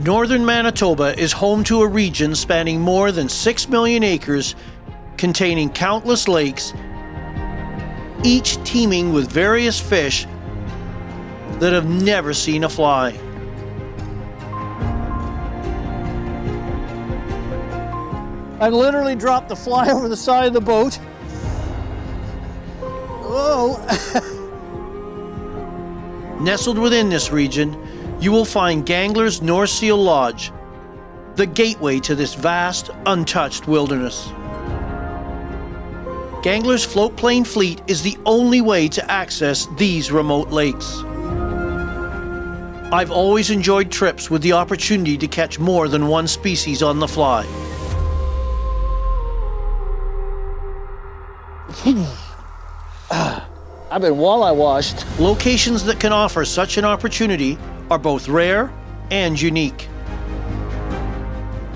Northern Manitoba is home to a region spanning more than 6 million acres, containing countless lakes, each teeming with various fish that have never seen a fly. I literally dropped the fly over the side of the boat. Whoa! Nestled within this region, you will find Gangler's North Seal Lodge, the gateway to this vast, untouched wilderness. Gangler's floatplane fleet is the only way to access these remote lakes. I've always enjoyed trips with the opportunity to catch more than one species on the fly. I've been walleye washed. Locations that can offer such an opportunity are both rare and unique.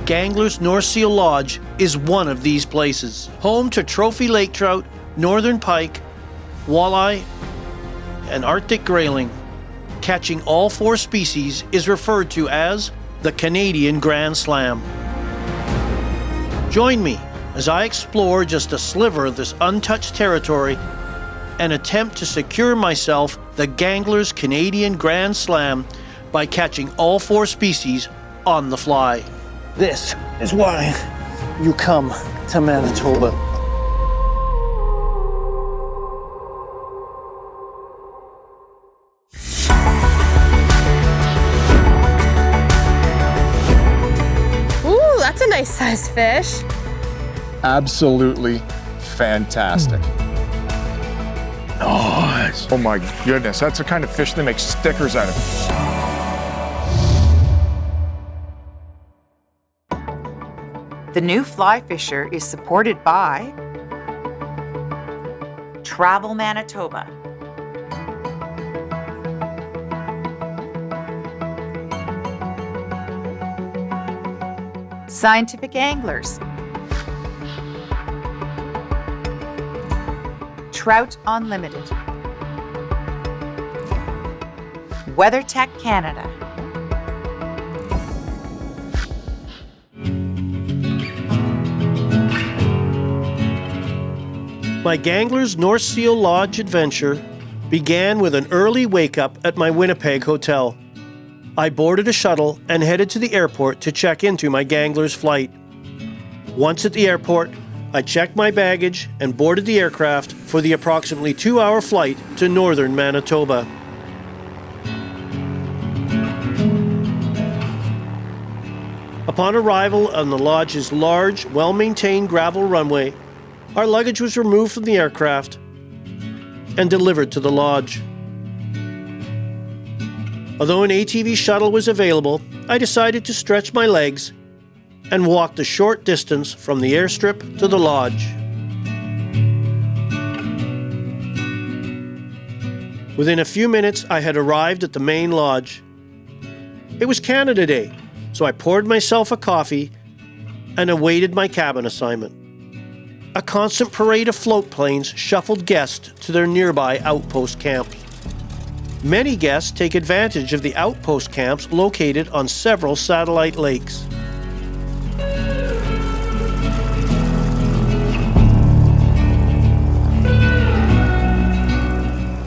Gangler's North Seal Lodge is one of these places. Home to trophy lake trout, northern pike, walleye, and Arctic grayling. Catching all 4 species is referred to as the Canadian Grand Slam. Join me as I explore just a sliver of this untouched territory and attempt to secure myself the Gangler's Canadian Grand Slam by catching all 4 species on the fly. This is why you come to Manitoba. Ooh, that's a nice sized fish. Absolutely fantastic. Nice. Oh my goodness, that's the kind of fish they make stickers out of. The new fly fisher is supported by Travel Manitoba, Scientific Anglers, Trout Unlimited, WeatherTech Canada, My Gangler's North Seal Lodge adventure began with an early wake-up at my Winnipeg hotel. I boarded a shuttle and headed to the airport to check into my Gangler's flight. Once at the airport, I checked my baggage and boarded the aircraft for the approximately 2-hour flight to northern Manitoba. Upon arrival on the lodge's large, well-maintained gravel runway, our luggage was removed from the aircraft and delivered to the lodge. Although an ATV shuttle was available, I decided to stretch my legs and walked a short distance from the airstrip to the lodge. Within a few minutes, I had arrived at the main lodge. It was Canada Day, so I poured myself a coffee and awaited my cabin assignment. A constant parade of float planes shuffled guests to their nearby outpost camps. Many guests take advantage of the outpost camps located on several satellite lakes.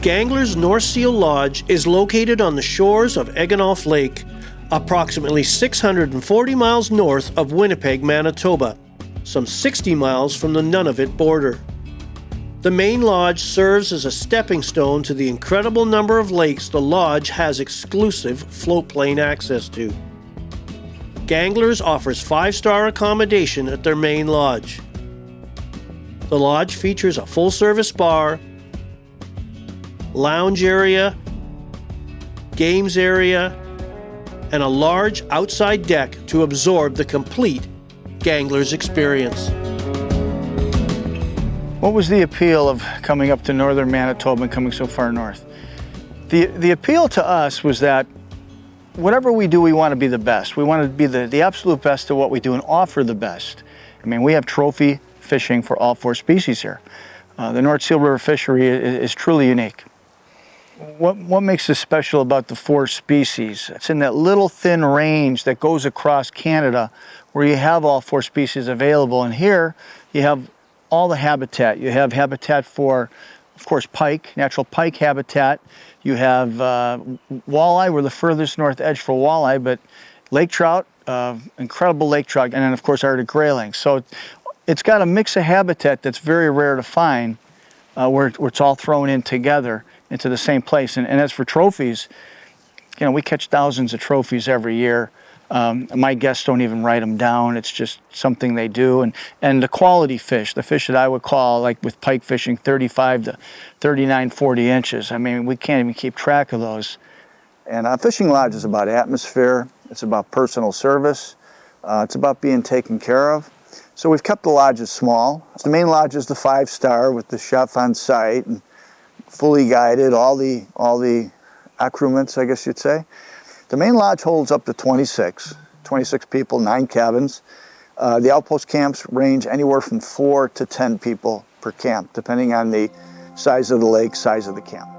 Gangler's North Seal Lodge is located on the shores of Eggenolf Lake, approximately 640 miles north of Winnipeg, Manitoba, some 60 miles from the Nunavut border. The main lodge serves as a stepping stone to the incredible number of lakes the lodge has exclusive floatplane access to. Gangler's offers 5-star accommodation at their main lodge. The lodge features a full-service bar, lounge area, games area, and a large outside deck to absorb the complete Gangler's experience. What was the appeal of coming up to northern Manitoba and coming so far north? The appeal to us was that whatever we do, we want to be the best. We want to be the absolute best at what we do and offer the best. I mean, we have trophy fishing for all 4 species here. The North Seal River fishery is truly unique. what makes this special about the 4 species? It's in that little thin range that goes across Canada where you have all 4 species available. And here you have all the habitat. You have habitat for, of course, pike, natural pike habitat. You have walleye. We're the furthest north edge for walleye, but lake trout, incredible lake trout, and then of course Arctic grayling. So it's got a mix of habitat that's very rare to find, where it's all thrown in together into the same place. And as for trophies, you know, we catch thousands of trophies every year. My guests don't even write them down. It's just something they do. And the quality fish, the fish that I would call, like with pike fishing, 35 to 39, 40 inches. I mean, we can't even keep track of those. And a fishing lodge is about atmosphere. It's about personal service. It's about being taken care of. So we've kept the lodges small. The main lodge is the 5-star with the chef on site and fully guided, all the accoutrements, I guess you'd say. The main lodge holds up to 26 people, 9 cabins. The outpost camps range anywhere from 4 to 10 people per camp, depending on the size of the lake, size of the camp.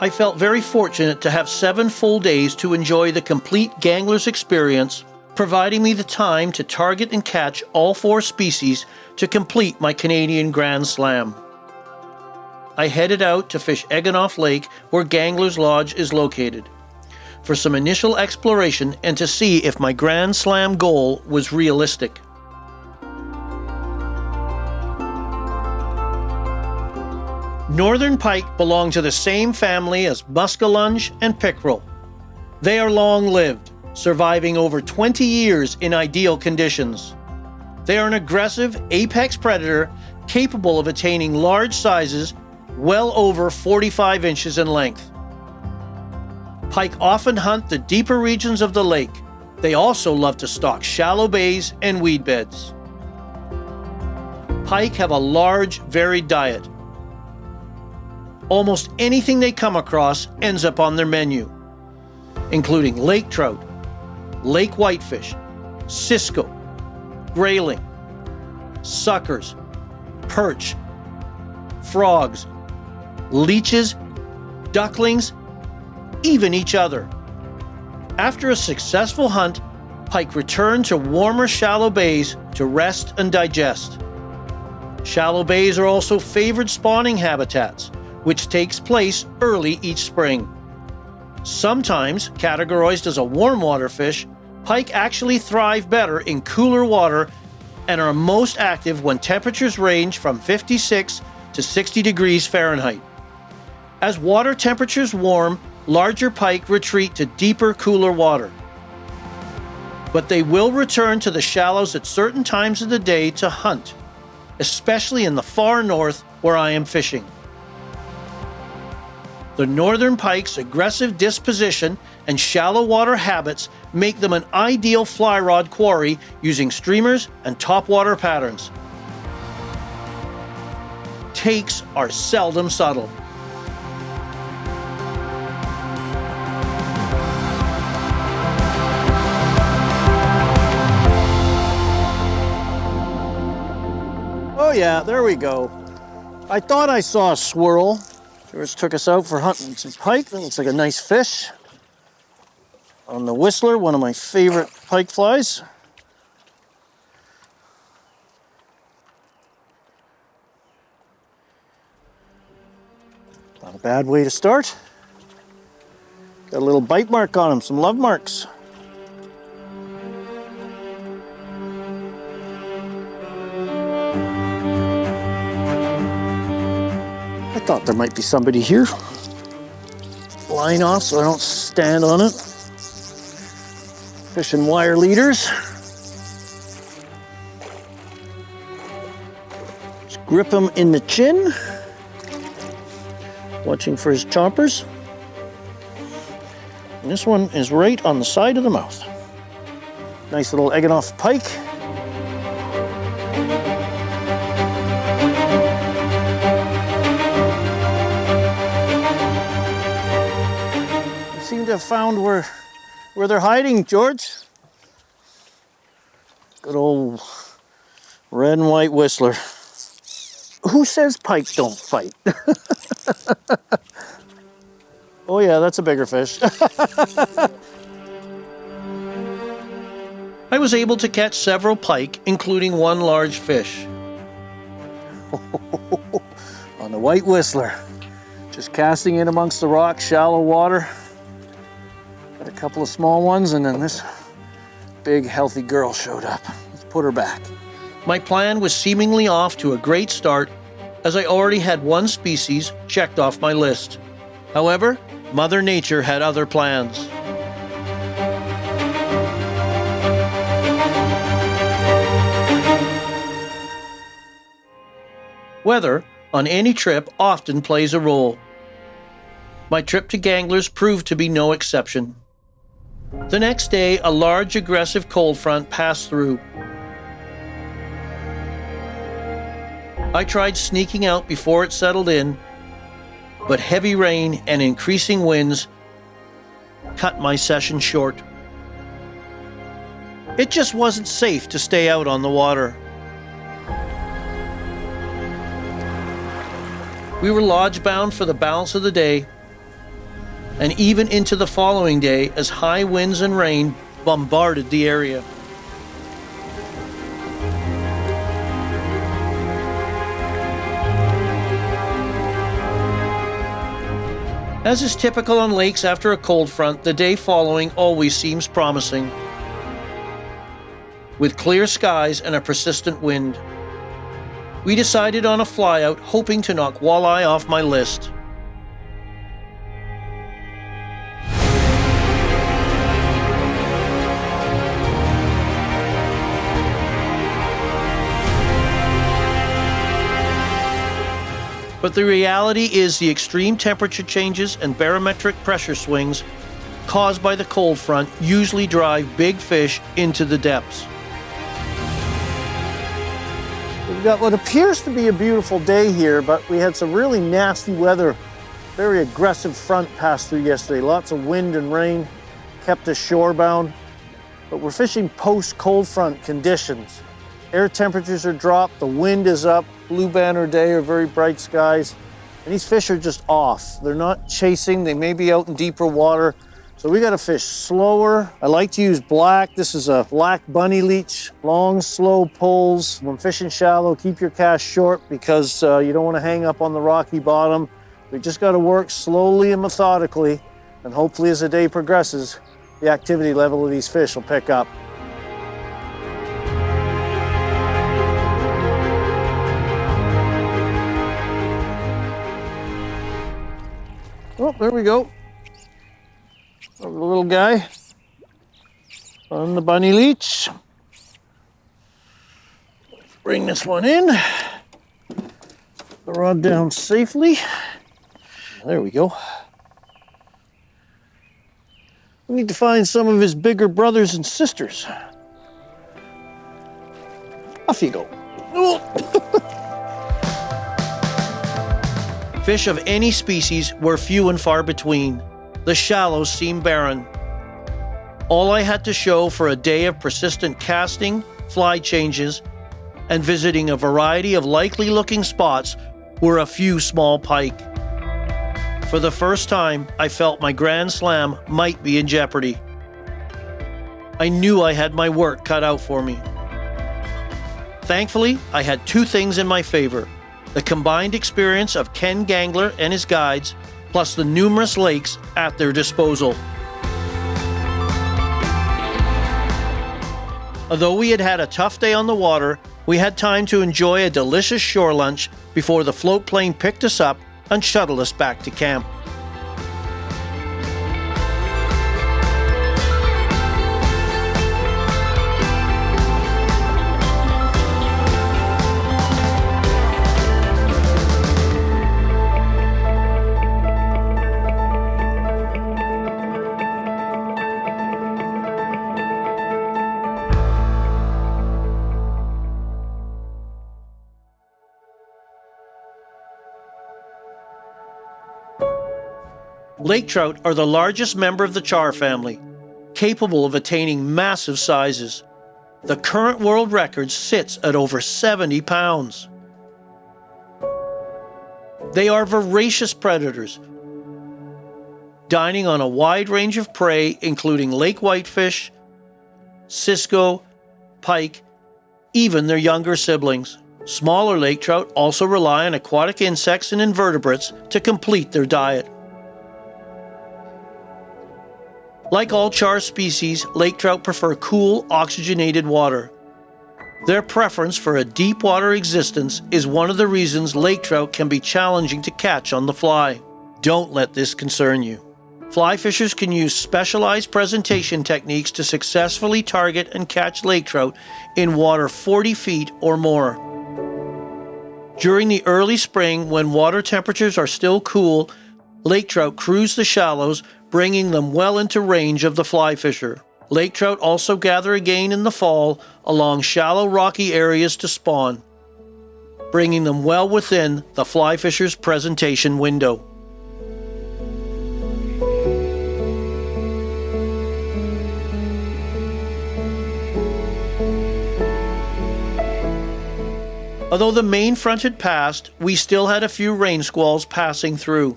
I felt very fortunate to have 7 full days to enjoy the complete Gangler's experience, providing me the time to target and catch all 4 species to complete my Canadian Grand Slam. I headed out to fish Eganoff Lake, where Gangler's Lodge is located, for some initial exploration and to see if my Grand Slam goal was realistic. Northern pike belong to the same family as muskellunge and pickerel. They are long-lived, surviving over 20 years in ideal conditions. They are an aggressive apex predator capable of attaining large sizes well over 45 inches in length. Pike often hunt the deeper regions of the lake. They also love to stalk shallow bays and weed beds. Pike have a large, varied diet. Almost anything they come across ends up on their menu, including lake trout, lake whitefish, cisco, grayling, suckers, perch, frogs, leeches, ducklings, even each other. After a successful hunt, pike return to warmer shallow bays to rest and digest. Shallow bays are also favored spawning habitats, which takes place early each spring. Sometimes categorized as a warm water fish, pike actually thrive better in cooler water and are most active when temperatures range from 56 to 60 degrees Fahrenheit. As water temperatures warm, larger pike retreat to deeper, cooler water. But they will return to the shallows at certain times of the day to hunt, especially in the far north where I am fishing. The northern pike's aggressive disposition and shallow water habits make them an ideal fly rod quarry using streamers and topwater patterns. Takes are seldom subtle. Oh yeah, there we go. I thought I saw a swirl. George took us out for hunting some pike. That looks like a nice fish. On the Whistler, one of my favorite pike flies. Not a bad way to start. Got a little bite mark on him, some love marks. I thought there might be somebody here. Line off so I don't stand on it. Fishing wire leaders. Just grip him in the chin. Watching for his chompers. And this one is right on the side of the mouth. Nice little Eganoff pike. Seem to have found where they're hiding, George. Good old red and white Whistler. Who says pike don't fight? Oh yeah, that's a bigger fish. I was able to catch several pike, including one large fish. On the white whistler. Just casting it amongst the rocks, shallow water. Got a couple of small ones, and then this big, healthy girl showed up. Let's put her back. My plan was seemingly off to a great start, as I already had one species checked off my list. However, Mother Nature had other plans. Weather on any trip often plays a role. My trip to Ganglers proved to be no exception. The next day, a large aggressive cold front passed through. I tried sneaking out before it settled in, but heavy rain and increasing winds cut my session short. It just wasn't safe to stay out on the water. We were lodge bound for the balance of the day, and even into the following day as high winds and rain bombarded the area. As is typical on lakes after a cold front, the day following always seems promising, with clear skies and a persistent wind. We decided on a flyout, hoping to knock walleye off my list. But the reality is the extreme temperature changes and barometric pressure swings caused by the cold front usually drive big fish into the depths. We've got what appears to be a beautiful day here, but we had some really nasty weather. Very aggressive front passed through yesterday. Lots of wind and rain kept us shorebound. But we're fishing post-cold front conditions. Air temperatures are dropped, the wind is up, blue banner day or very bright skies, and these fish are just off. They're not chasing, they may be out in deeper water, so we gotta fish slower. I like to use black. This is a black bunny leech, long, slow pulls. When fishing shallow, keep your cast short because you don't wanna hang up on the rocky bottom. We just gotta work slowly and methodically, and hopefully as the day progresses, the activity level of these fish will pick up. Oh, there we go. The little guy on the bunny leech. Bring this one in. The rod down safely. There we go. We need to find some of his bigger brothers and sisters. Off you go. Fish of any species were few and far between. The shallows seemed barren. All I had to show for a day of persistent casting, fly changes, and visiting a variety of likely-looking spots were a few small pike. For the first time, I felt my Grand Slam might be in jeopardy. I knew I had my work cut out for me. Thankfully, I had two things in my favor: the combined experience of Ken Gangler and his guides, plus the numerous lakes at their disposal. Although we had had a tough day on the water, we had time to enjoy a delicious shore lunch before the float plane picked us up and shuttled us back to camp. Lake trout are the largest member of the char family, capable of attaining massive sizes. The current world record sits at over 70 pounds. They are voracious predators, dining on a wide range of prey, including lake whitefish, cisco, pike, even their younger siblings. Smaller lake trout also rely on aquatic insects and invertebrates to complete their diet. Like all char species, lake trout prefer cool, oxygenated water. Their preference for a deep water existence is one of the reasons lake trout can be challenging to catch on the fly. Don't let this concern you. Fly fishers can use specialized presentation techniques to successfully target and catch lake trout in water 40 feet or more. During the early spring, when water temperatures are still cool, lake trout cruise the shallows, bringing them well into range of the fly fisher. Lake trout also gather again in the fall along shallow rocky areas to spawn, bringing them well within the fly fisher's presentation window. Although the main front had passed, we still had a few rain squalls passing through.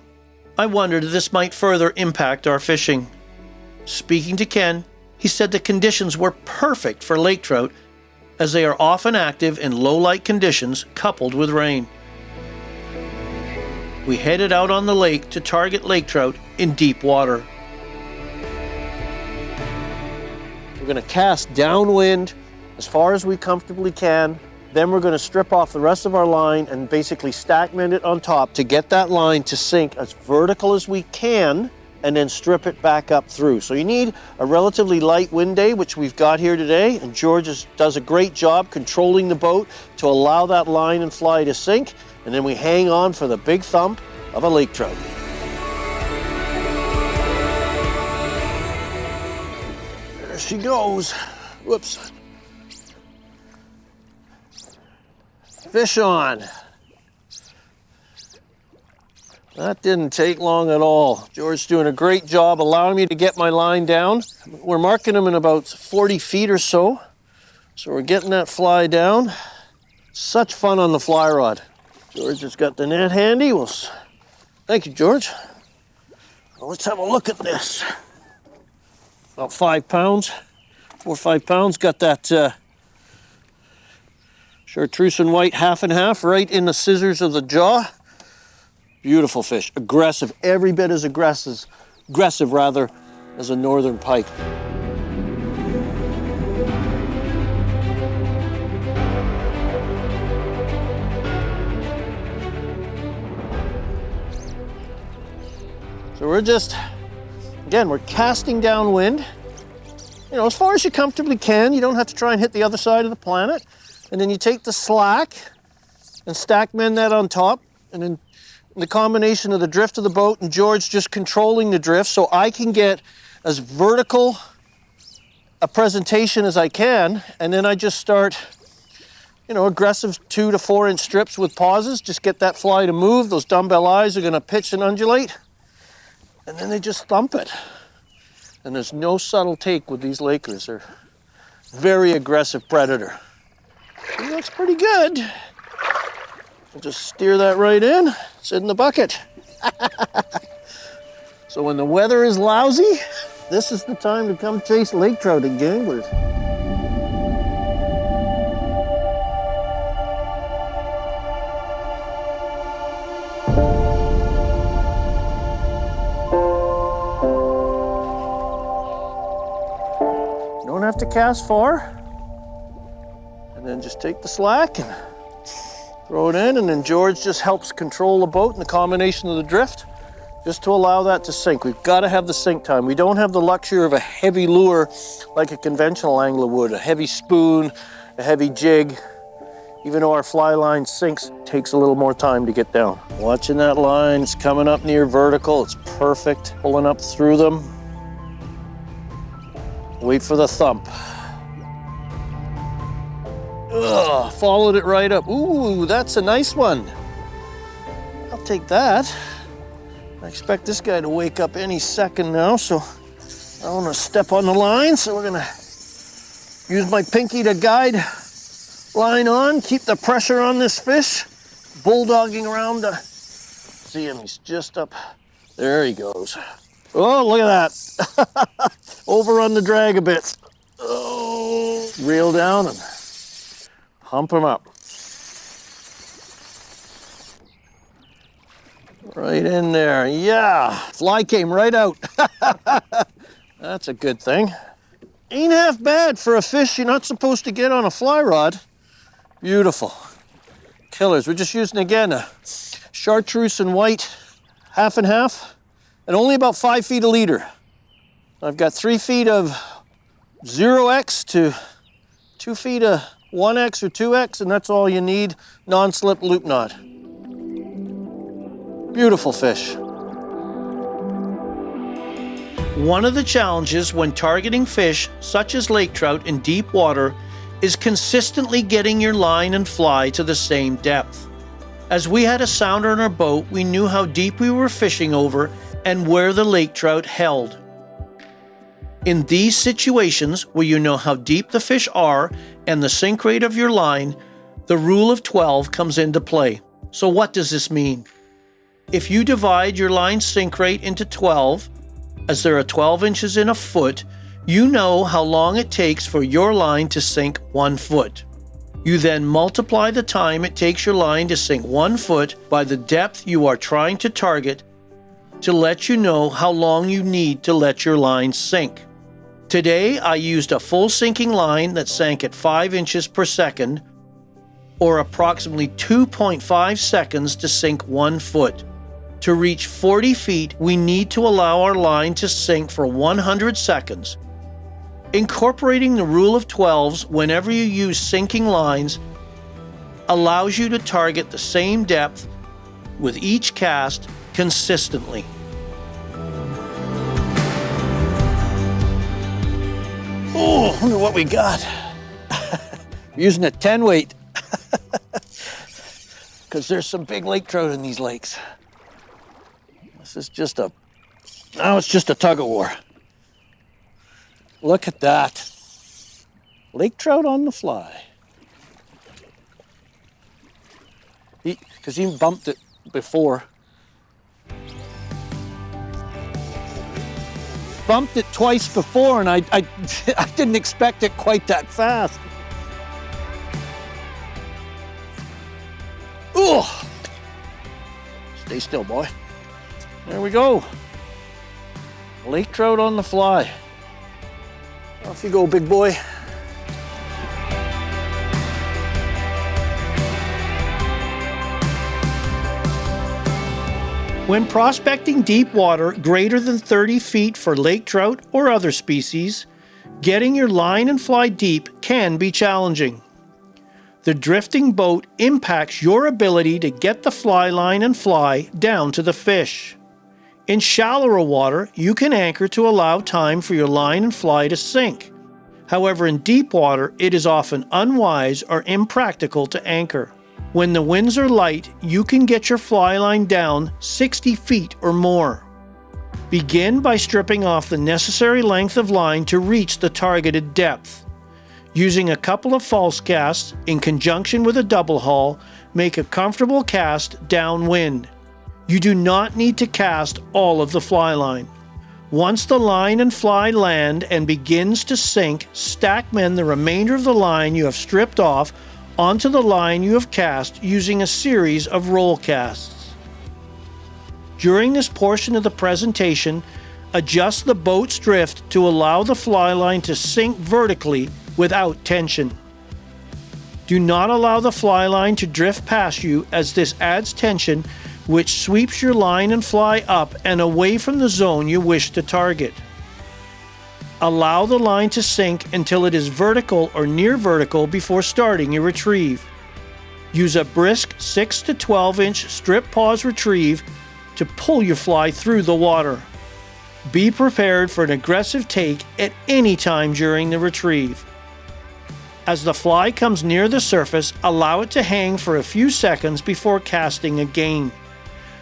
I wondered if this might further impact our fishing. Speaking to Ken, he said the conditions were perfect for lake trout, as they are often active in low-light conditions coupled with rain. We headed out on the lake to target lake trout in deep water. We're going to cast downwind as far as we comfortably can. Then we're going to strip off the rest of our line and basically stack mend it on top to get that line to sink as vertical as we can, and then strip it back up through. So you need a relatively light wind day, which we've got here today, and George does a great job controlling the boat to allow that line and fly to sink, and then we hang on for the big thump of a lake trout. There she goes. Whoops. Fish on. That didn't take long at all. George's doing a great job allowing me to get my line down. We're marking them in about 40 feet or so. So we're getting that fly down. Such fun on the fly rod. George has got the net handy. Thank you, George. Well, let's have a look at this. About 5 pounds, 4 or 5 pounds. Got that chartreuse and white half and half right in the scissors of the jaw. Beautiful fish, aggressive, every bit as aggressive as a northern pike. So we're we're casting downwind, as far as you comfortably can. You don't have to try and hit the other side of the planet. And then you take the slack and stack mend that on top, and then the combination of the drift of the boat and George just controlling the drift so I can get as vertical a presentation as I can, and then I just start, aggressive 2 to 4 inch strips with pauses, just get that fly to move. Those dumbbell eyes are gonna pitch and undulate, and then they just thump it. And there's no subtle take with these Lakers. They're very aggressive predator. He looks pretty good. I'll just steer that right in. It's in the bucket. So when the weather is lousy, this is the time to come chase lake trout and gamblers. You don't have to cast far. And then just take the slack and throw it in, and then George just helps control the boat and the combination of the drift just to allow that to sink. We've got to have the sink time. We don't have the luxury of a heavy lure like a conventional angler would, a heavy spoon, a heavy jig. Even though our fly line sinks, it takes a little more time to get down. Watching that line, it's coming up near vertical. It's perfect, pulling up through them. Wait for the thump. Ugh, followed it right up. Ooh, that's a nice one. I'll take that. I expect this guy to wake up any second now, so I want to step on the line. So we're gonna use my pinky to guide line on, keep the pressure on this fish, bulldogging around the see him. He's just up. There he goes. Oh, look at that. Overrun the drag a bit. Oh, reel down and hump him up. Right in there. Yeah, fly came right out. That's a good thing. Ain't half bad for a fish you're not supposed to get on a fly rod. Beautiful. Killers. We're just using, again, a chartreuse and white, half and half, and only about 5 feet a leader. I've got 3 feet of 0x to 2 feet of 1x or 2x, and that's all you need. Non-slip loop knot. Beautiful fish. One of the challenges when targeting fish, such as lake trout in deep water, is consistently getting your line and fly to the same depth. As we had a sounder on our boat, we knew how deep we were fishing over and where the lake trout held. In these situations where you know how deep the fish are and the sink rate of your line, the rule of 12 comes into play. So what does this mean? If you divide your line sink rate into 12, as there are 12 inches in a foot, you know how long it takes for your line to sink 1 foot. You then multiply the time it takes your line to sink 1 foot by the depth you are trying to target to let you know how long you need to let your line sink. Today, I used a full sinking line that sank at 5 inches per second, or approximately 2.5 seconds to sink 1 foot. To reach 40 feet, we need to allow our line to sink for 100 seconds. Incorporating the rule of 12s whenever you use sinking lines allows you to target the same depth with each cast consistently. Oh, look at what we got. Using a 10 weight. Because there's some big lake trout in these lakes. This is just a, now it's just a tug of war. Look at that. Lake trout on the fly. Because he bumped it before. Bumped it twice before, and I didn't expect it quite that fast. Ooh! Stay still, boy. There we go. Lake trout on the fly. Off you go, big boy. When prospecting deep water greater than 30 feet for lake trout or other species, getting your line and fly deep can be challenging. The drifting boat impacts your ability to get the fly line and fly down to the fish. In shallower water, you can anchor to allow time for your line and fly to sink. However, in deep water, it is often unwise or impractical to anchor. When the winds are light, you can get your fly line down 60 feet or more. Begin by stripping off the necessary length of line to reach the targeted depth. Using a couple of false casts in conjunction with a double haul, make a comfortable cast downwind. You do not need to cast all of the fly line. Once the line and fly land and begins to sink, stack mend the remainder of the line you have stripped off onto the line you have cast using a series of roll casts. During this portion of the presentation, adjust the boat's drift to allow the fly line to sink vertically without tension. Do not allow the fly line to drift past you, as this adds tension, which sweeps your line and fly up and away from the zone you wish to target. Allow the line to sink until it is vertical or near vertical before starting your retrieve. Use a brisk 6 to 12 inch strip pause retrieve to pull your fly through the water. Be prepared for an aggressive take at any time during the retrieve. As the fly comes near the surface, allow it to hang for a few seconds before casting again.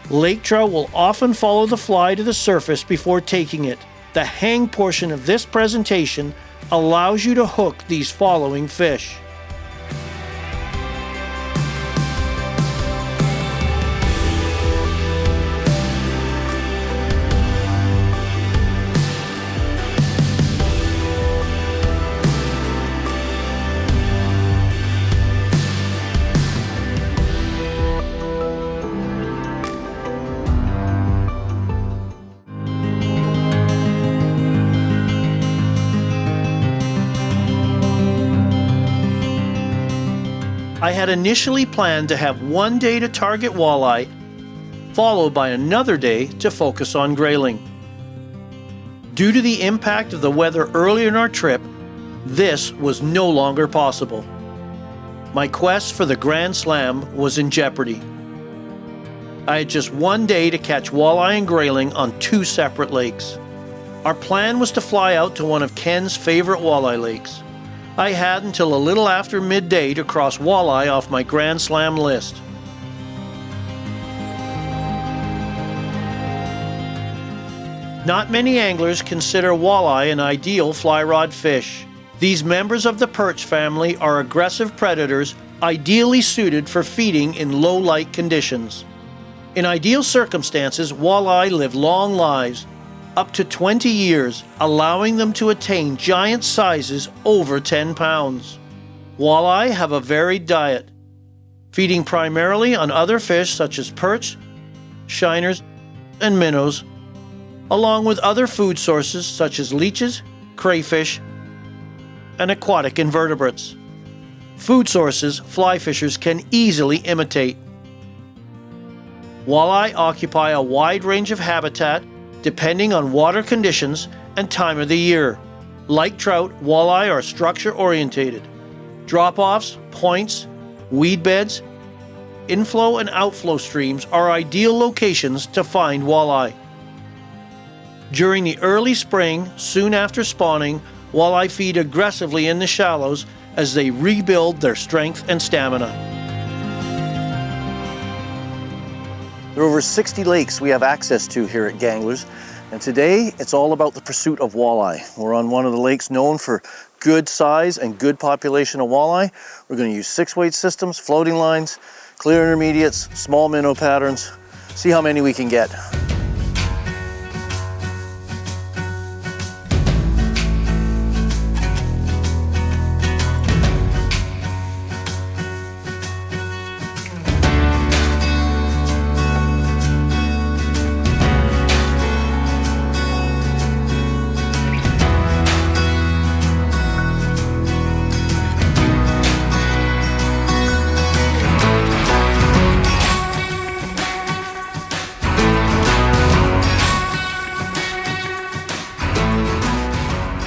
Lake trout will often follow the fly to the surface before taking it. The hang portion of this presentation allows you to hook these following fish. I had initially planned to have one day to target walleye, followed by another day to focus on grayling. Due to the impact of the weather earlier in our trip, this was no longer possible. My quest for the Grand Slam was in jeopardy. I had just one day to catch walleye and grayling on 2 separate lakes. Our plan was to fly out to one of Ken's favorite walleye lakes. I had until a little after midday to cross walleye off my Grand Slam list. Not many anglers consider walleye an ideal fly rod fish. These members of the perch family are aggressive predators ideally suited for feeding in low light conditions. In ideal circumstances, walleye live long lives, up to 20 years, allowing them to attain giant sizes over 10 pounds. Walleye have a varied diet, feeding primarily on other fish such as perch, shiners, and minnows, along with other food sources such as leeches, crayfish, and aquatic invertebrates. Food sources fly fishers can easily imitate. Walleye occupy a wide range of habitat depending on water conditions and time of the year. Like trout, walleye are structure-orientated. Drop-offs, points, weed beds, inflow and outflow streams are ideal locations to find walleye. During the early spring, soon after spawning, walleye feed aggressively in the shallows as they rebuild their strength and stamina. There are over 60 lakes we have access to here at Ganglers, and today it's all about the pursuit of walleye. We're on one of the lakes known for good size and good population of walleye. We're going to use 6-weight systems, floating lines, clear intermediates, small minnow patterns, see how many we can get.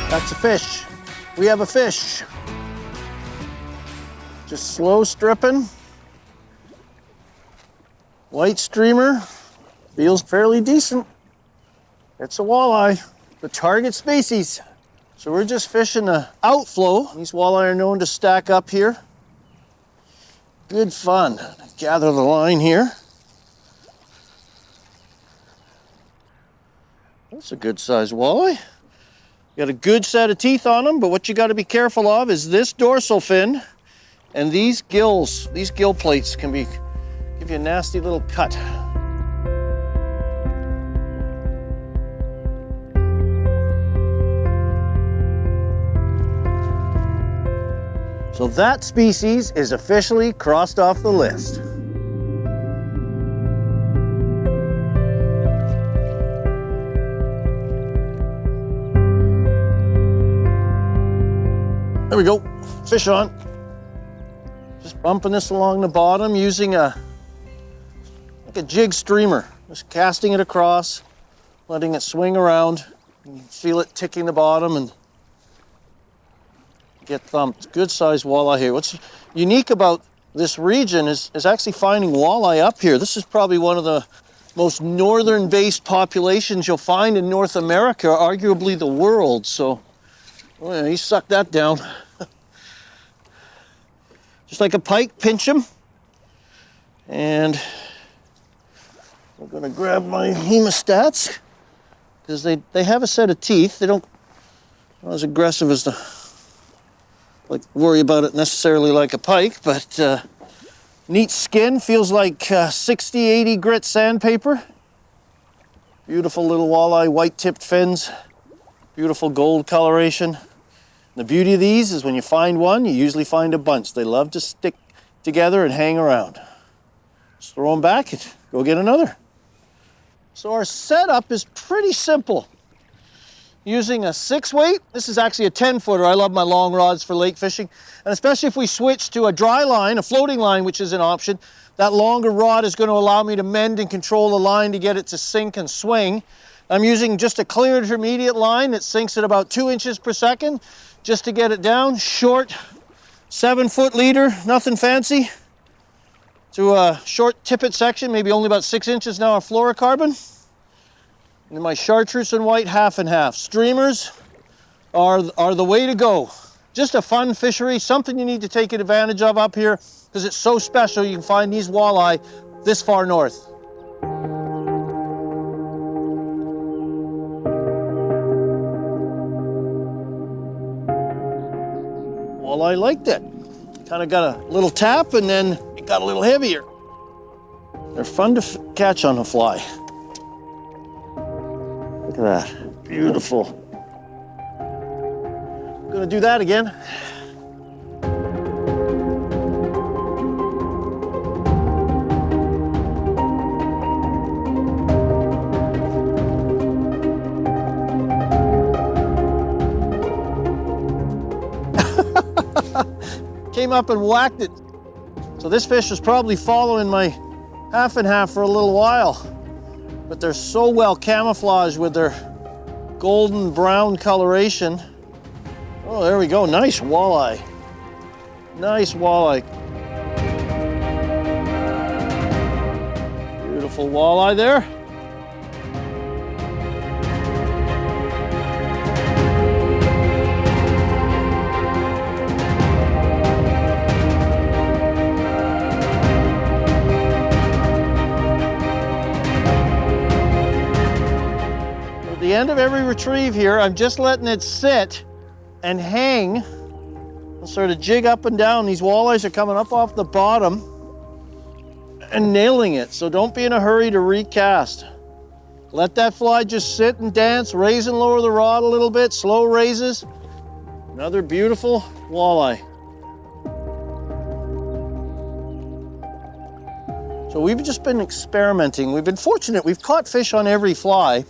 That's a fish. We have a fish. Just slow stripping. White streamer. Feels fairly decent. It's a walleye, the target species. So we're just fishing the outflow. These walleye are known to stack up here. Good fun. Gather the line here. That's a good sized walleye. Got a good set of teeth on them, but what you got to be careful of is this dorsal fin and these gills. These gill plates can give you a nasty little cut. So that species is officially crossed off the list. There we go, fish on. Just bumping this along the bottom using like a jig streamer. Just casting it across, letting it swing around. You can feel it ticking the bottom and get thumped. Good sized walleye here. What's unique about this region is actually finding walleye up here. This is probably one of the most northern based populations you'll find in North America, arguably the world. So, oh yeah, he sucked that down. Just like a pike, pinch him. And I'm gonna grab my hemostats because they have a set of teeth. They don't not as aggressive as worry about it necessarily like a pike, but neat skin, feels like 60, 80 grit sandpaper. Beautiful little walleye, white tipped fins, beautiful gold coloration. The beauty of these is when you find one, you usually find a bunch. They love to stick together and hang around. Just throw them back and go get another. So our setup is pretty simple. using a 6 weight. This is actually a 10-footer. I love my long rods for lake fishing. And especially if we switch to a dry line, a floating line, which is an option, that longer rod is going to allow me to mend and control the line to get it to sink and swing. I'm using just a clear intermediate line that sinks at about 2 inches per second just to get it down. Short 7-foot leader, nothing fancy. To a short tippet section, maybe only about 6 inches now of fluorocarbon. And my chartreuse and white half and half. Streamers are the way to go. Just a fun fishery, something you need to take advantage of up here because it's so special. You can find these walleye this far north. Walleye liked it. Kind of got a little tap and then it got a little heavier. They're fun to catch on a fly. Look at that, beautiful. I'm gonna do that again. Came up and whacked it. So this fish was probably following my half and half for a little while, but they're so well camouflaged with their golden brown coloration. Oh, there we go, nice walleye. Nice walleye. Beautiful walleye there. At the end of every retrieve here, I'm just letting it sit and hang and sort of jig up and down. These walleyes are coming up off the bottom and nailing it. So don't be in a hurry to recast. Let that fly just sit and dance, raise and lower the rod a little bit, slow raises. Another beautiful walleye. So we've just been experimenting. We've been fortunate. We've caught fish on every fly.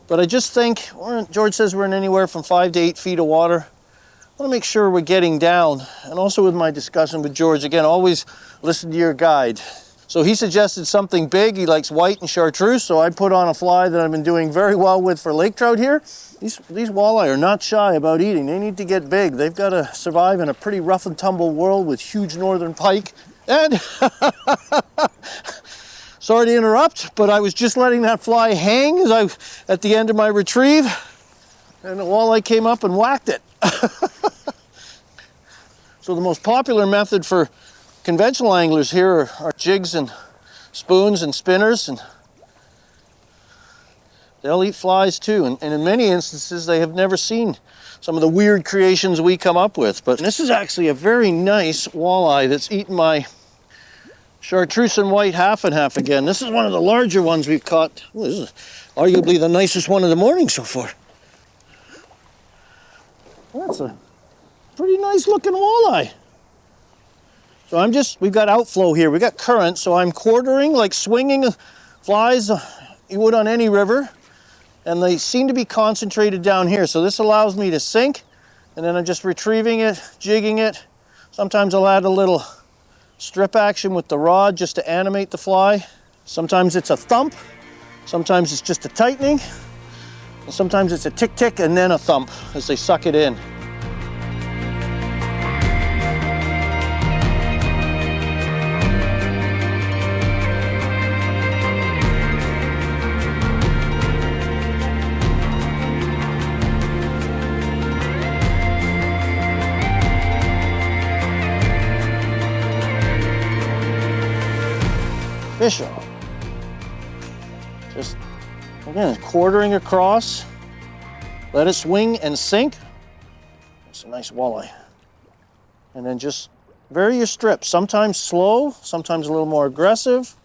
But I just think, George says we're in anywhere from 5 to 8 feet of water. I want to make sure we're getting down. And also with my discussion with George, again, always listen to your guide. So he suggested something big. He likes white and chartreuse, so I put on a fly that I've been doing very well with for lake trout here. These walleye are not shy about eating. They need to get big. They've got to survive in a pretty rough and tumble world with huge northern pike. And sorry to interrupt, but I was just letting that fly hang at the end of my retrieve, and the walleye came up and whacked it. So the most popular method for conventional anglers here are jigs and spoons and spinners, and they'll eat flies too. And in many instances, they have never seen some of the weird creations we come up with. But this is actually a very nice walleye that's eaten my chartreuse and white half and half again. This is one of the larger ones we've caught. Ooh, this is arguably the nicest one of the morning so far. That's a pretty nice looking walleye. So we've got outflow here. We got current, so I'm quartering, like swinging flies you would on any river. And they seem to be concentrated down here. So this allows me to sink, and then I'm just retrieving it, jigging it. Sometimes I'll add a little strip action with the rod just to animate the fly. Sometimes it's a thump, sometimes it's just a tightening, and sometimes it's a tick tick and then a thump as they suck it in. Fish on. Just, again, quartering across. Let it swing and sink. It's a nice walleye. And then just vary your strips. Sometimes slow, sometimes a little more aggressive.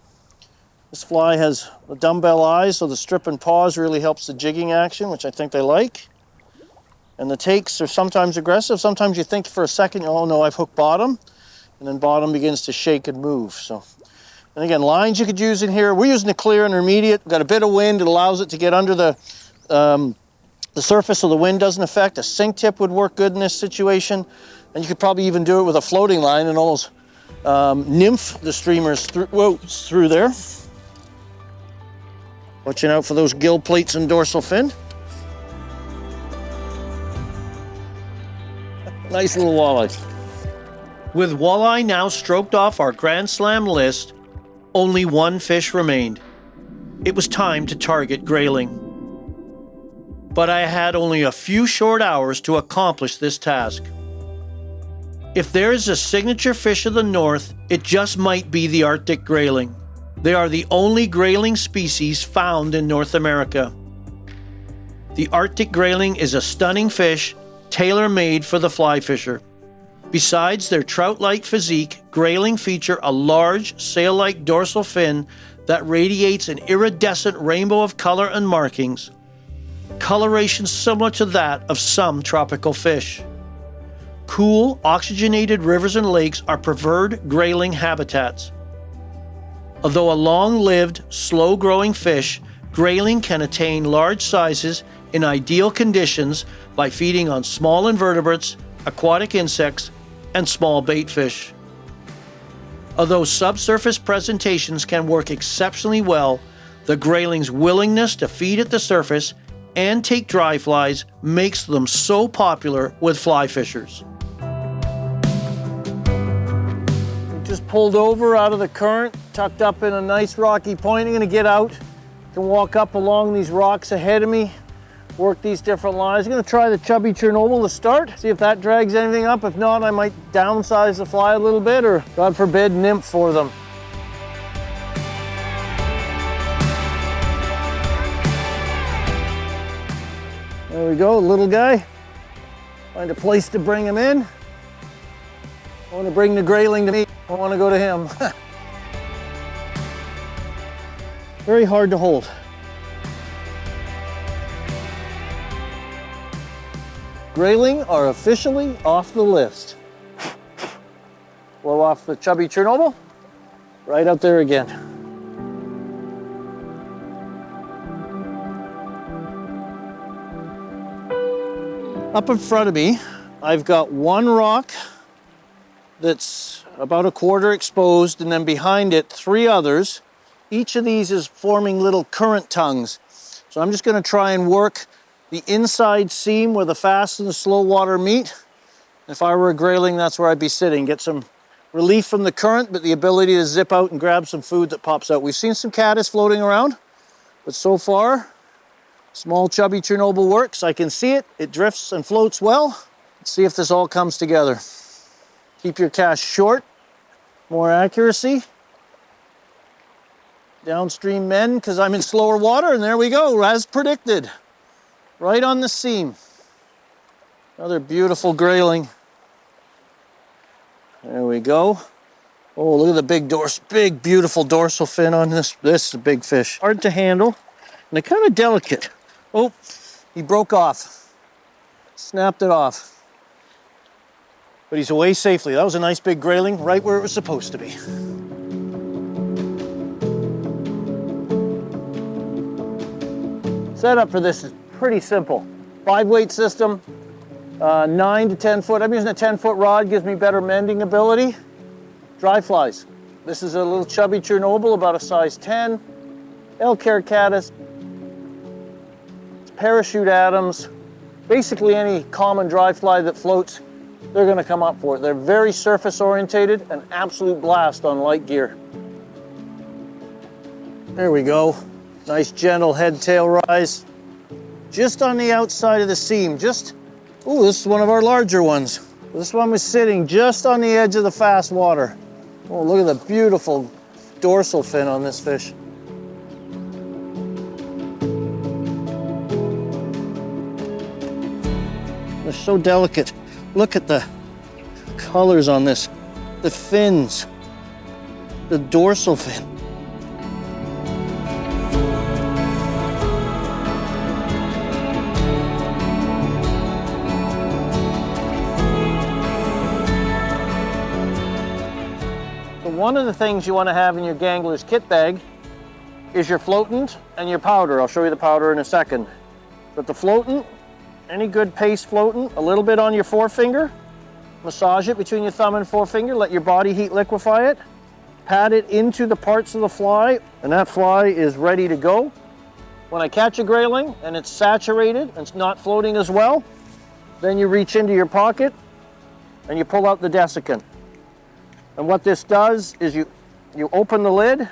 This fly has the dumbbell eyes, so the strip and pause really helps the jigging action, which I think they like. And the takes are sometimes aggressive. Sometimes you think for a second, oh no, I've hooked bottom. And then bottom begins to shake and move. So. And again, lines you could use in here. We're using a clear intermediate. We've got a bit of wind. It allows it to get under the the surface of the wind doesn't affect. A sink tip would work good in this situation. And you could probably even do it with a floating line and almost nymph the streamers through there. Watching out for those gill plates and dorsal fin. Nice little walleye. With walleye now stroked off our Grand Slam list, only one fish remained. It was time to target grayling. But I had only a few short hours to accomplish this task. If there is a signature fish of the north, it just might be the Arctic grayling. They are the only grayling species found in North America. The Arctic grayling is a stunning fish, tailor-made for the fly fisher. Besides their trout-like physique, grayling feature a large, sail-like dorsal fin that radiates an iridescent rainbow of color and markings, coloration similar to that of some tropical fish. Cool, oxygenated rivers and lakes are preferred grayling habitats. Although a long-lived, slow-growing fish, grayling can attain large sizes in ideal conditions by feeding on small invertebrates, aquatic insects, and small bait fish. Although subsurface presentations can work exceptionally well, the grayling's willingness to feed at the surface and take dry flies makes them so popular with fly fishers. Just pulled over out of the current, tucked up in a nice rocky point. I'm gonna get out, can walk up along these rocks ahead of me, work these different lines. I'm gonna try the chubby Chernobyl to start, see if that drags anything up. If not, I might downsize the fly a little bit, or God forbid, nymph for them. There we go, little guy. Find a place to bring him in. I want to bring the grayling to me. I want to go to him. Very hard to hold. Grayling are officially off the list. Blow off the chubby Chernobyl. Right out there again. Up in front of me, I've got one rock that's about a quarter exposed, and then behind it, 3 others. Each of these is forming little current tongues. So I'm just gonna try and work the inside seam where the fast and the slow water meet. If I were a grayling, that's where I'd be sitting. Get some relief from the current, but the ability to zip out and grab some food that pops out. We've seen some caddis floating around, but so far, small chubby Chernobyl works. I can see it, it drifts and floats well. Let's see if this all comes together. Keep your cast short, more accuracy. Downstream men, because I'm in slower water, and there we go, as predicted. Right on the seam. Another beautiful grayling. There we go. Oh, look at the big beautiful dorsal fin on this. This is a big fish. Hard to handle, and they're kind of delicate. Oh, he broke off. Snapped it off. But he's away safely. That was a nice big grayling, right where it was supposed to be. Setup for this is pretty simple. 5-weight system, 9 to 10 foot. I'm using a 10-foot rod, gives me better mending ability. Dry flies. This is a little chubby Chernobyl, about a size 10. Elk hair caddis. Parachute Adams. Basically any common dry fly that floats, they're gonna come up for it. They're very surface orientated, an absolute blast on light gear. There we go. Nice gentle head tail rise. Just on the outside of the seam, ooh, this is one of our larger ones. This one was sitting just on the edge of the fast water. Oh, look at the beautiful dorsal fin on this fish. They're so delicate. Look at the colors on this, the fins, the dorsal fin. So one of the things you want to have in your Gangler's kit bag is your floatant and your powder. I'll show you the powder in a second. But the floatant any good paste floating, a little bit on your forefinger. Massage it between your thumb and forefinger, let your body heat liquefy it. Pat it into the parts of the fly, and that fly is ready to go. When I catch a grayling and it's saturated and it's not floating as well, then you reach into your pocket and you pull out the desiccant. And what this does is you open the lid,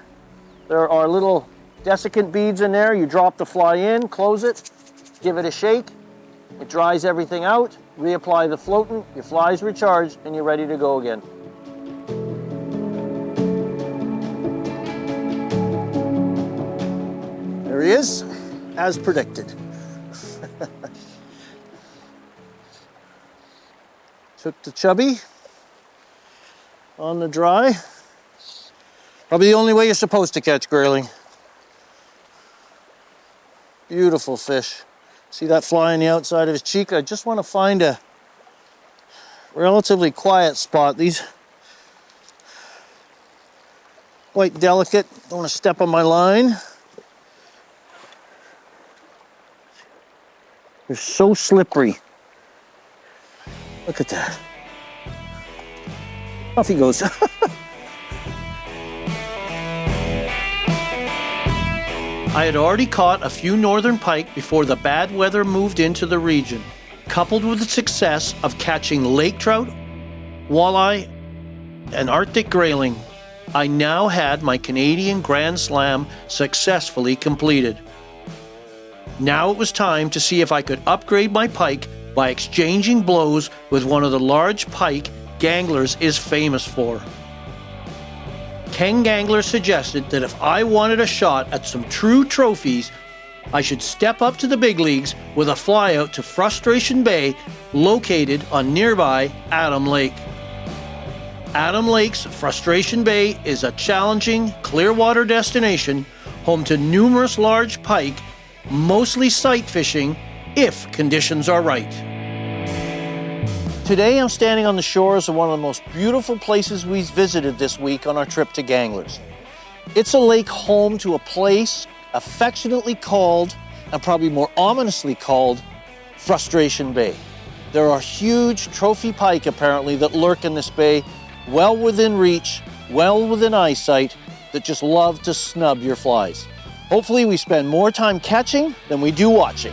there are little desiccant beads in there, you drop the fly in, close it, give it a shake, it dries everything out, reapply the floatant, your fly's recharged, and you're ready to go again. There he is, as predicted. Took the chubby on the dry. Probably the only way you're supposed to catch grayling. Beautiful fish. See that fly on the outside of his cheek? I just want to find a relatively quiet spot. These quite delicate. Don't want to step on my line. They're so slippery. Look at that. Off he goes. I had already caught a few northern pike before the bad weather moved into the region. Coupled with the success of catching lake trout, walleye, and Arctic grayling, I now had my Canadian Grand Slam successfully completed. Now it was time to see if I could upgrade my pike by exchanging blows with one of the large pike Ganglers is famous for. Ken Gangler suggested that if I wanted a shot at some true trophies, I should step up to the big leagues with a flyout to Frustration Bay, located on nearby Adam Lake. Adam Lake's Frustration Bay is a challenging, clear water destination, home to numerous large pike, mostly sight fishing, if conditions are right. Today I'm standing on the shores of one of the most beautiful places we visited this week on our trip to Ganglers. It's a lake home to a place affectionately called, and probably more ominously called, Frustration Bay. There are huge trophy pike apparently that lurk in this bay, well within reach, well within eyesight, that just love to snub your flies. Hopefully we spend more time catching than we do watching.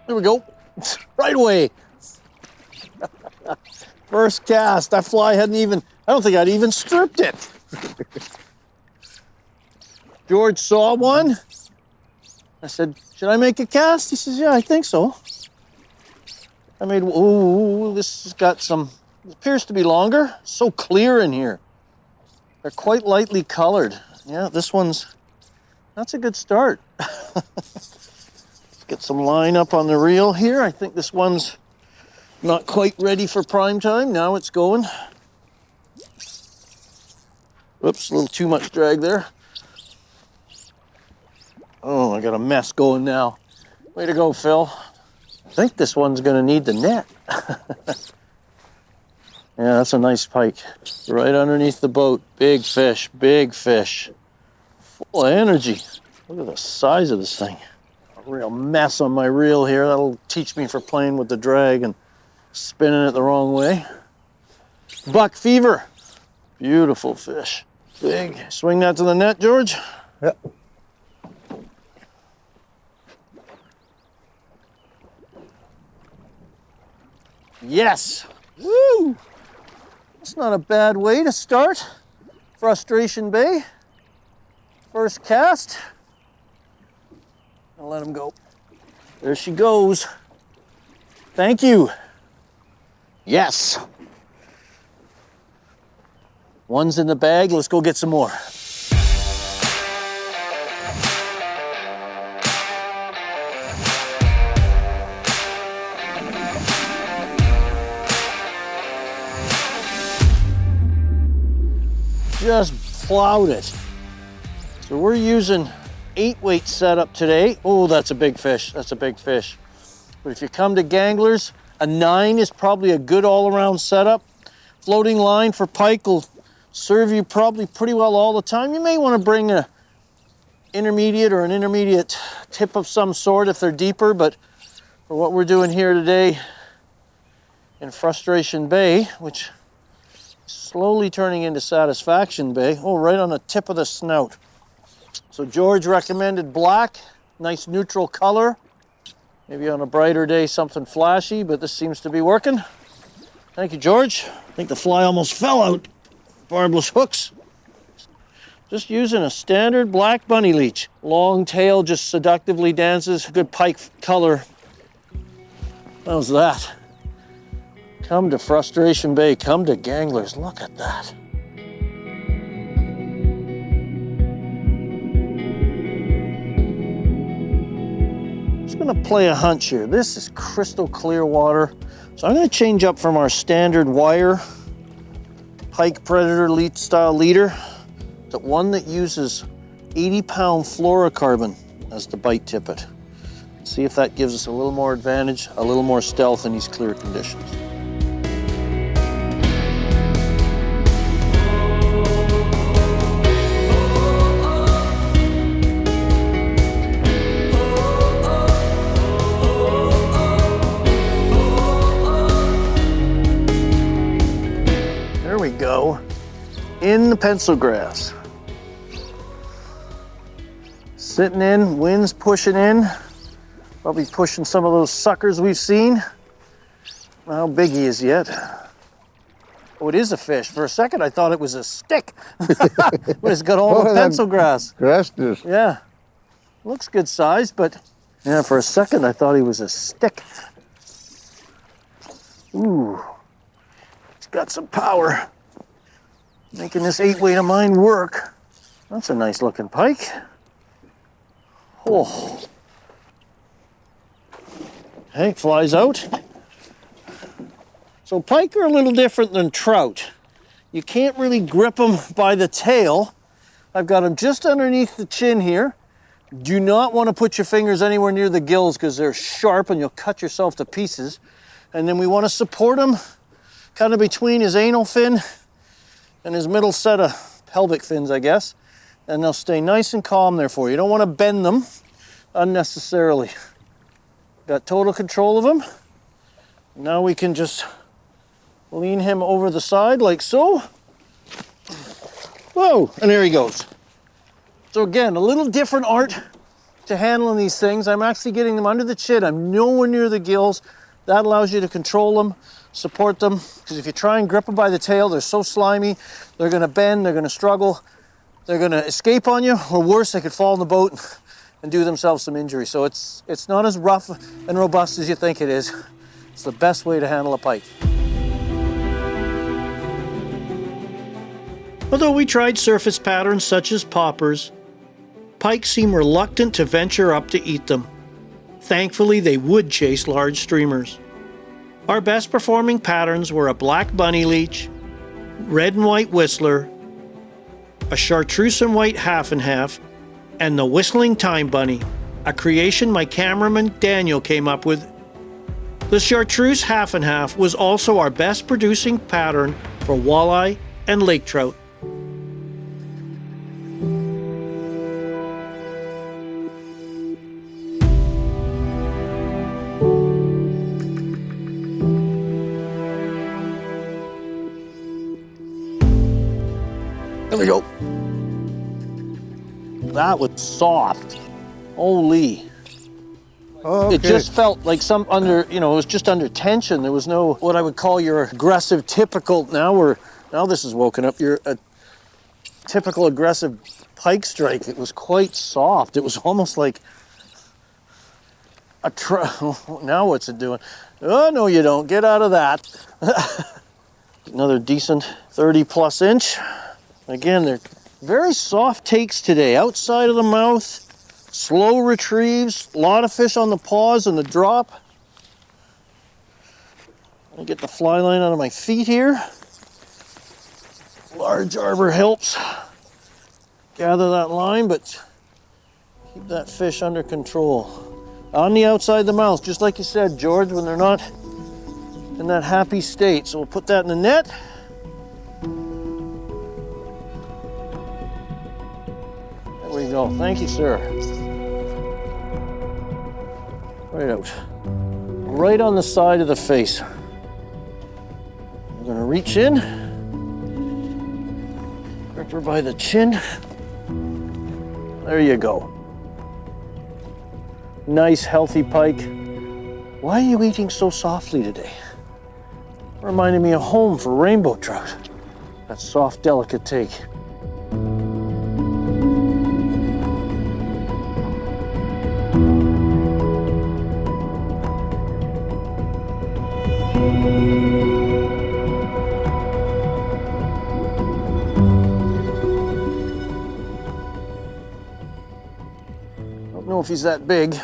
There we go, right away. First cast, that fly hadn't even, I don't think I'd even stripped it. George saw one. I said, should I make a cast? He says, yeah, I think so. I made, ooh, this has got some, it appears to be longer. So clear in here. They're quite lightly colored. Yeah, this one's, that's a good start. Get some line up on the reel here. I think this one's not quite ready for prime time. Now it's going. Whoops, a little too much drag there. Oh, I got a mess going now. Way to go, Phil. I think this one's gonna need the net. Yeah, that's a nice pike. Right underneath the boat. Big fish, big fish. Full of energy. Look at the size of this thing. Real mess on my reel here. That'll teach me for playing with the drag and spinning it the wrong way. Buck fever. Beautiful fish. Big. Swing that to the net, George. Yep. Yes. Woo! That's not a bad way to start. Frustration Bay. First cast. I'll let him go. There she goes. Thank you. Yes. One's in the bag. Let's go get some more. Just plowed it. So we're using 8-weight setup today. Oh, that's a big fish. That's a big fish. But if you come to Ganglers, A 9 is probably a good all-around setup. Floating line for pike will serve you probably pretty well all the time. You may want to bring a intermediate or an intermediate tip of some sort if they're deeper, but for what we're doing here today in Frustration Bay, which is slowly turning into Satisfaction Bay, oh, right on the tip of the snout. So George recommended black, nice neutral color. Maybe on a brighter day something flashy, but this seems to be working. Thank you, George. I think the fly almost fell out. Barbless hooks. Just using a standard black bunny leech. Long tail just seductively dances. Good pike color. How's that? Come to Frustration Bay. Come to Ganglers. Look at that. I'm gonna play a hunch here. This is crystal clear water. So I'm gonna change up from our standard wire pike predator lead style leader to one that uses 80-pound fluorocarbon as the bite tippet. See if that gives us a little more advantage, a little more stealth in these clear conditions. There we go, in the pencil grass. Sitting in, wind's pushing in. Probably pushing some of those suckers we've seen. How big he is yet. Oh, it is a fish. For a second, I thought it was a stick. But it's got all the pencil grass. Grass is. Yeah, looks good size, but yeah, for a second, I thought he was a stick. Ooh, it's got some power. Making this 8-weight of mine work. That's a nice looking pike. Oh. Hey, flies out. So pike are a little different than trout. You can't really grip them by the tail. I've got them just underneath the chin here. Do not want to put your fingers anywhere near the gills because they're sharp and you'll cut yourself to pieces. And then we want to support him kind of between his anal fin and his middle set of pelvic fins, I guess. And they'll stay nice and calm there for you. You don't want to bend them unnecessarily. Got total control of him. Now we can just lean him over the side like so. Whoa, and there he goes. So again, a little different art to handling these things. I'm actually getting them under the chin. I'm nowhere near the gills. That allows you to control them, support them, because if you try and grip them by the tail, they're so slimy, they're gonna bend, they're gonna struggle, they're gonna escape on you, or worse, they could fall in the boat and do themselves some injury. So it's not as rough and robust as you think it is. It's the best way to handle a pike. Although we tried surface patterns such as poppers, pike seem reluctant to venture up to eat them. Thankfully, they would chase large streamers. Our best performing patterns were a black bunny leech, red and white whistler, a chartreuse and white half and half, and the whistling time bunny, a creation my cameraman Daniel came up with. The chartreuse half and half was also our best producing pattern for walleye and lake trout. There we go. That was soft. Holy. Okay. It just felt like some under, it was just under tension. There was no, what I would call your aggressive, typical, now this is woken up, your typical aggressive pike strike. It was quite soft. It was almost like a now what's it doing? Oh, no, you don't. Get out of that. Another decent 30+ inch. Again, they're very soft takes today. Outside of the mouth, slow retrieves, a lot of fish on the paws and the drop. Let me get the fly line out of my feet here. Large arbor helps gather that line, but keep that fish under control. On the outside of the mouth, just like you said, George, when they're not in that happy state. So we'll put that in the net. There we go. Thank you, sir. Right out. Right on the side of the face. I'm gonna reach in, grip her by the chin. There you go. Nice, healthy pike. Why are you eating so softly today? Reminded me of home for rainbow trout. That soft, delicate take. Don't know if he's that big.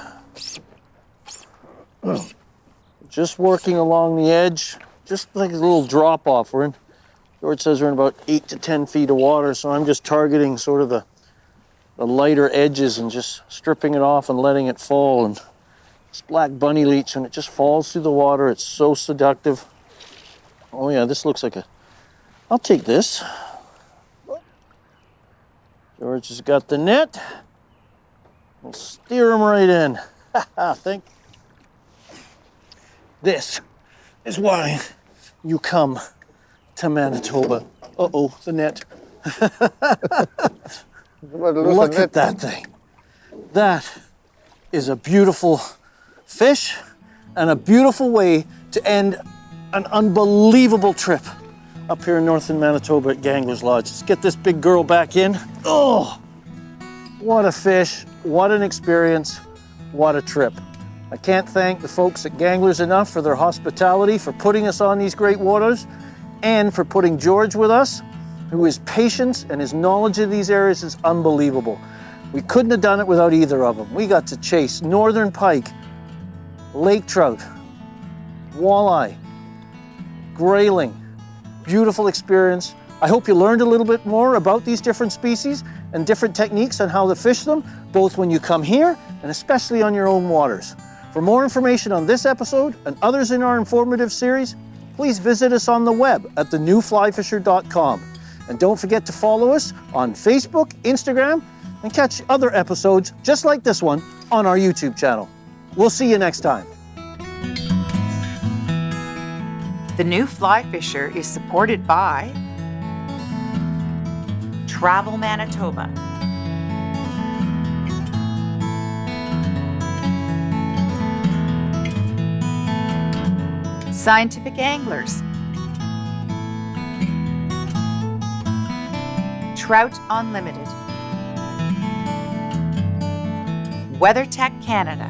Just working along the edge, just like a little drop off. George says we're in about 8 to 10 feet of water, so I'm just targeting sort of the lighter edges and just stripping it off and letting it fall. And this black bunny leech, when it just falls through the water, it's so seductive. Oh yeah, this looks like I'll take this. George has got the net. We'll steer him right in. Think. This is why you come to Manitoba. Uh-oh, the net. Look at that thing. That is a beautiful fish and a beautiful way to end an unbelievable trip up here in northern Manitoba at Gangler's Lodge. Let's get this big girl back in. Oh, what a fish, what an experience, what a trip. I can't thank the folks at Ganglers enough for their hospitality, for putting us on these great waters, and for putting George with us, who his patience and his knowledge of these areas is unbelievable. We couldn't have done it without either of them. We got to chase northern pike, lake trout, walleye, grayling. Beautiful experience. I hope you learned a little bit more about these different species and different techniques on how to fish them, both when you come here and especially on your own waters. For more information on this episode and others in our informative series, please visit us on the web at thenewflyfisher.com. And don't forget to follow us on Facebook, Instagram, and catch other episodes just like this one on our YouTube channel. We'll see you next time. The New Fly Fisher is supported by Travel Manitoba, Scientific Anglers, Trout Unlimited, WeatherTech Canada,